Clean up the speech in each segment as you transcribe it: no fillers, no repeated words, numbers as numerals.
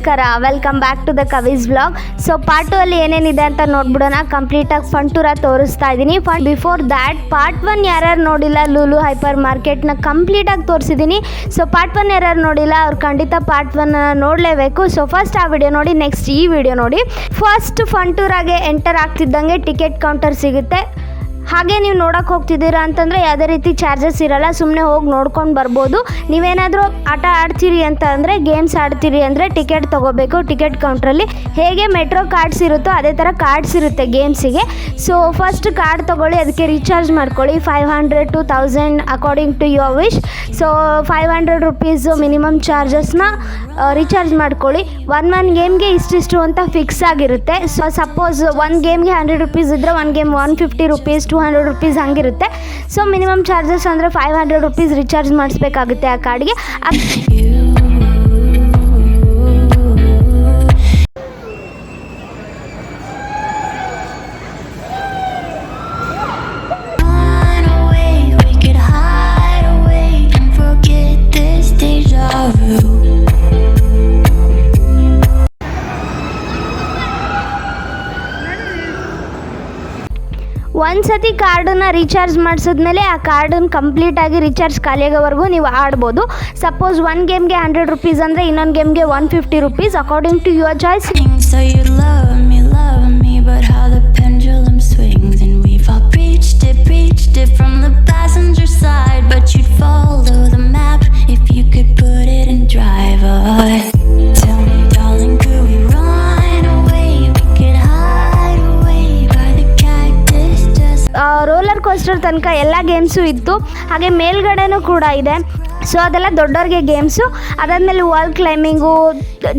ನಮಸ್ಕಾರ, welcome back to the Kavi's vlog. So part 2 ಅಲ್ಲಿ ಏನೇನಿದೆ ಅಂತ ನೋಡ್ಬಿಡೋಣ. ಕಂಪ್ಲೀಟಾಗಿ ಫನ್ ಟೂರ ತೋರಿಸ್ತಾ ಇದ್ದೀನಿ. ಬಿಫೋರ್ ದ್ಯಾಟ್ ಪಾರ್ಟ್ 1 ಯಾರ್ಯಾರು ನೋಡಿಲ್ಲ, ಲೂಲು ಹೈಪರ್ ಮಾರ್ಕೆಟ್ನ ಕಂಪ್ಲೀಟಾಗಿ ತೋರಿಸಿದ್ದೀನಿ. ಸೊ ಪಾರ್ಟ್ 1 ಯಾರ್ಯಾರು ನೋಡಿಲ್ಲ ಅವ್ರು ಖಂಡಿತ ಪಾರ್ಟ್ 1 ನೋಡಲೇಬೇಕು. ಸೊ ಫಸ್ಟ್ ಆ ವಿಡಿಯೋ ನೋಡಿ, ನೆಕ್ಸ್ಟ್ ಈ ವಿಡಿಯೋ ನೋಡಿ. ಫಸ್ಟ್ ಫನ್ ಟೂರಾಗೆ ಎಂಟರ್ ಆಗ್ತಿದ್ದಂಗೆ ಟಿಕೆಟ್ ಕೌಂಟರ್ ಸಿಗುತ್ತೆ. ಹಾಗೆ ನೀವು ನೋಡೋಕೆ ಹೋಗ್ತಿದ್ದೀರಾ ಅಂತಂದರೆ ಯಾವುದೇ ರೀತಿ ಚಾರ್ಜಸ್ ಇರೋಲ್ಲ, ಸುಮ್ಮನೆ ಹೋಗಿ ನೋಡ್ಕೊಂಡು ಬರ್ಬೋದು. ನೀವೇನಾದರೂ ಆಟ ಆಡ್ತೀರಿ ಅಂತ ಅಂದರೆ, ಗೇಮ್ಸ್ ಆಡ್ತೀರಿ ಅಂದರೆ ಟಿಕೆಟ್ ತೊಗೋಬೇಕು. ಟಿಕೆಟ್ ಕೌಂಟ್ರಲ್ಲಿ ಹೇಗೆ ಮೆಟ್ರೋ ಕಾರ್ಡ್ಸ್ ಇರುತ್ತೋ ಅದೇ ಥರ ಕಾರ್ಡ್ಸ್ ಇರುತ್ತೆ ಗೇಮ್ಸಿಗೆ. ಸೊ ಫಸ್ಟ್ ಕಾರ್ಡ್ ತೊಗೊಳ್ಳಿ, ಅದಕ್ಕೆ ರೀಚಾರ್ಜ್ ಮಾಡ್ಕೊಳ್ಳಿ 500 to 1000 according to your wish. So 500 rupees minimum ಚಾರ್ಜಸ್ನ ರೀಚಾರ್ಜ್ ಮಾಡ್ಕೊಳ್ಳಿ. ಒನ್ ಗೇಮ್ಗೆ ಇಷ್ಟಿಷ್ಟು ಅಂತ ಫಿಕ್ಸ್ ಆಗಿರುತ್ತೆ. ಸೊ ಸಪೋಸ್ ಒಂದು ಗೇಮ್ಗೆ 100 ರುಪೀಸ್ ಇದ್ದರೆ ಒಂದು ಗೇಮ್ 150 ರುಪೀಸ್ 200 ರುಪೀಸ್ ಹಂಗಿರುತ್ತೆ. ಸೊ ಮಿನಿಮಮ್ ಚಾರ್ಜಸ್ ಅಂದರೆ 500 ರುಪೀಸ್ ರೀಚಾರ್ಜ್ ಮಾಡಿಸ್ಬೇಕಾಗುತ್ತೆ ಆ ಕಾರ್ಡ್ಗೆ. ಒಂದು ಸತಿ ಕಾರ್ಡನ್ನು ರೀಚಾರ್ಜ್ ಮಾಡಿಸಿದ್ಮೇಲೆ ಆ ಕಾರ್ಡನ್ನು ಕಂಪ್ಲೀಟಾಗಿ ರೀಚಾರ್ಜ್ ಖಾಲಿಯಾಗೋವರೆಗೂ ನೀವು ಆಡ್ಬೋದು. ಸಪೋಸ್ ಒಂದು ಗೇಮ್ಗೆ 100 ರುಪೀಸ್ ಅಂದರೆ ಇನ್ನೊಂದು ಗೇಮ್ಗೆ 150 rupees according to your choice. So you love me, but how the pendulum swings, and we've all preached it from the passenger side, but you'd follow the map if you could put it in driver. Tell me darling, could we run away? We could hide away by the cactus just roller coaster ತನಕ ಎಲ್ಲ games ಇತ್ತು, ಹಾಗೆ ಮೇಲ್ಗಡೆನೂ ಕೂಡ ಇದೆ. So ಅದೆಲ್ಲ ದೊಡ್ಡವ್ರಿಗೆ games. ಅದಾದಮೇಲೆ wall climbing,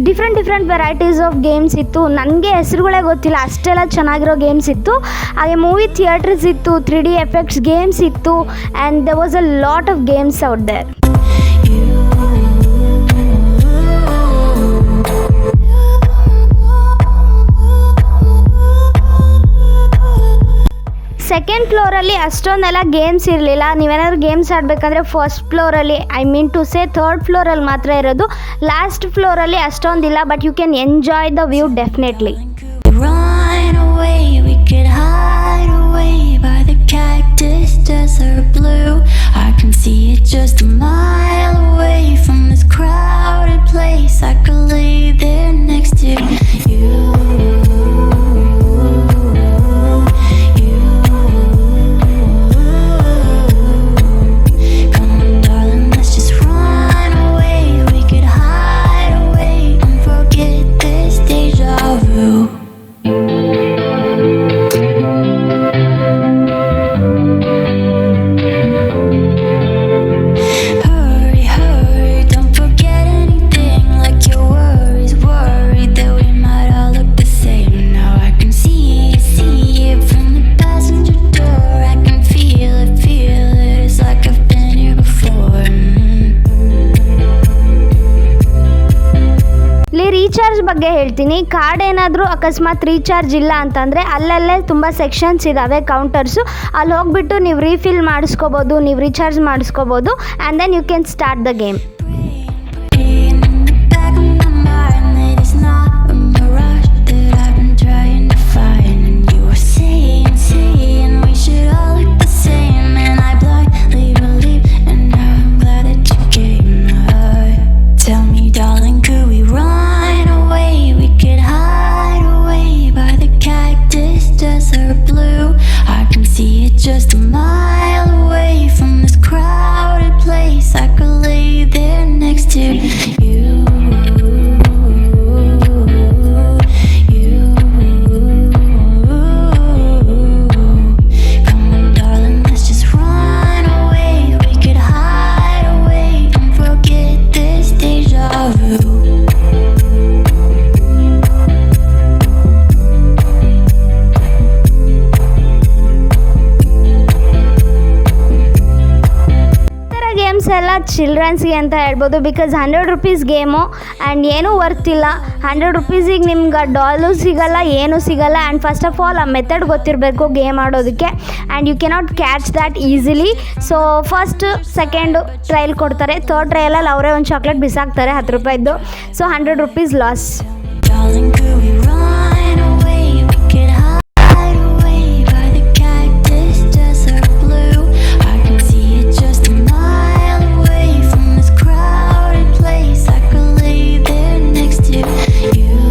different varieties of games ಇತ್ತು. ನನಗೆ ಹೆಸರುಗಳೇ ಗೊತ್ತಿಲ್ಲ, ಅಷ್ಟೆಲ್ಲ ಚೆನ್ನಾಗಿರೋ ಗೇಮ್ಸ್ ಇತ್ತು. ಹಾಗೆ ಮೂವಿ ಥಿಯೇಟರ್ಸ್ ಇತ್ತು, 3D ಎಫೆಕ್ಟ್ಸ್ ಗೇಮ್ಸ್ ಇತ್ತು, and there was a lot of games out there. Second ಫ್ಲೋರಲ್ಲಿ ಅಷ್ಟೊಂದೆಲ್ಲ ಗೇಮ್ಸ್ ಇರಲಿಲ್ಲ. ನೀವೇನಾದ್ರು ಗೇಮ್ಸ್ ಆಡಬೇಕಂದ್ರೆ ಫಸ್ಟ್ ಫ್ಲೋರಲ್ಲಿ, I mean to say third ಫ್ಲೋರಲ್ಲಿ ಮಾತ್ರ ಇರೋದು. ಲಾಸ್ಟ್ ಫ್ಲೋರಲ್ಲಿ ಅಷ್ಟೊಂದಿಲ್ಲ, but you can enjoy the view definitely. run away, we could hide away by the cactus desert blue. I can see it just a mile away from this crowded place. I could lay there next to you. Recharge ಬಗ್ಗೆ ಹೇಳ್ತೀನಿ. Card ಏನಾದರೂ ಅಕಸ್ಮಾತ್ recharge ಇಲ್ಲ ಅಂತಂದರೆ ಅಲ್ಲಲ್ಲೇ ತುಂಬ sections ಇದ್ದಾವೆ counters. ಅಲ್ಲಿ ಹೋಗ್ಬಿಟ್ಟು ನೀವು ರೀಫಿಲ್ ಮಾಡಿಸ್ಕೋಬೋದು, ನೀವು ರೀಚಾರ್ಜ್ ಮಾಡಿಸ್ಕೋಬೋದು, and then you can start the game. Just a mile away from this crowded place. I could lay there next to you. Come on, darling, let's just run away. We could hide away and forget this deja vu. ಚಿಲ್ಡ್ರನ್ಸ್ಗೆ ಅಂತ ಹೇಳ್ಬೋದು. Because 100 rupees game and ಏನೂ ವರ್ತಿಲ್ಲ. 100 ರುಪೀಸಿಗೆ ನಿಮ್ಗೆ ಡಾಲು ಸಿಗಲ್ಲ, ಏನೂ ಸಿಗಲ್ಲ. And first of all ಆ method ಗೊತ್ತಿರಬೇಕು game ಆಡೋದಕ್ಕೆ. And you cannot catch that easily. So first second trial ಕೊಡ್ತಾರೆ, ಥರ್ಡ್ ಟ್ರಯಲಲ್ಲಿ ಅವರೇ ಒಂದು ಚಾಕ್ಲೇಟ್ ಬಿಸಾಕ್ತಾರೆ 10 ರೂಪಾಯಿದ್ದು. ಸೊ 100 rupees loss. Darling, could we run away? We could hide away by the cactus desert blue. I can see it just a mile away from this crowded place. I could lay there next to you.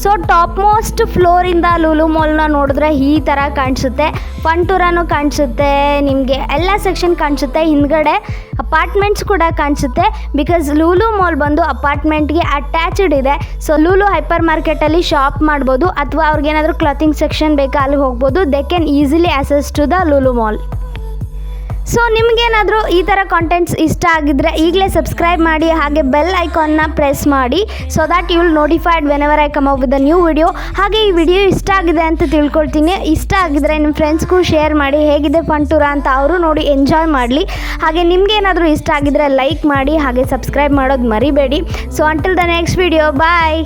So top most ಫ್ಲೋರಿಂದ ಲೂಲು ಮಾಲ್ನ ನೋಡಿದ್ರೆ ಈ ಥರ ಕಾಣಿಸುತ್ತೆ. ಫಂಟೂರಾನು ಕಾಣಿಸುತ್ತೆ, ನಿಮಗೆ ಎಲ್ಲ section ಕಾಣಿಸುತ್ತೆ. ಹಿಂದ್ಗಡೆ ಅಪಾರ್ಟ್ಮೆಂಟ್ಸ್ ಕೂಡ ಕಾಣಿಸುತ್ತೆ. ಬಿಕಾಸ್ ಲೂಲು ಮಾಲ್ ಬಂದು ಅಪಾರ್ಟ್ಮೆಂಟ್ಗೆ ಅಟ್ಯಾಚ್ಡ್ ಇದೆ. ಸೊ ಲೂಲು ಹೈಪರ್ ಮಾರ್ಕೆಟಲ್ಲಿ ಶಾಪ್ ಮಾಡ್ಬೋದು, ಅಥವಾ ಅವ್ರಿಗೇನಾದರೂ ಕ್ಲಾತಿಂಗ್ ಸೆಕ್ಷನ್ ಬೇಕಾ ಅಲ್ಲಿ ಹೋಗ್ಬೋದು. They can easily access to the Lulu mall. So ನಿಮಗೇನಾದರೂ ಈ ಥರ ಕಾಂಟೆಂಟ್ಸ್ ಇಷ್ಟ ಆಗಿದ್ದರೆ ಈಗಲೇ ಸಬ್ಸ್ಕ್ರೈಬ್ ಮಾಡಿ, ಹಾಗೆ ಬೆಲ್ ಐಕಾನ್ನ ಪ್ರೆಸ್ ಮಾಡಿ. So that you will notified whenever I come up with a new video. ಹಾಗೆ ಈ ವಿಡಿಯೋ ಇಷ್ಟ ಆಗಿದೆ ಅಂತ ತಿಳ್ಕೊಳ್ತೀನಿ. ಇಷ್ಟ ಆಗಿದ್ರೆ ನಿಮ್ಮ ಫ್ರೆಂಡ್ಸ್ಗೂ ಶೇರ್ ಮಾಡಿ, ಹೇಗಿದೆ ಫಂಟೂರಾ ಅಂತ ಅವರು ನೋಡಿ ಎಂಜಾಯ್ ಮಾಡಲಿ. ಹಾಗೆ ನಿಮಗೇನಾದರೂ ಇಷ್ಟ ಆಗಿದ್ರೆ ಲೈಕ್ ಮಾಡಿ, ಹಾಗೆ ಸಬ್ಸ್ಕ್ರೈಬ್ ಮಾಡೋದು ಮರಿಬೇಡಿ. So until the next video, bye.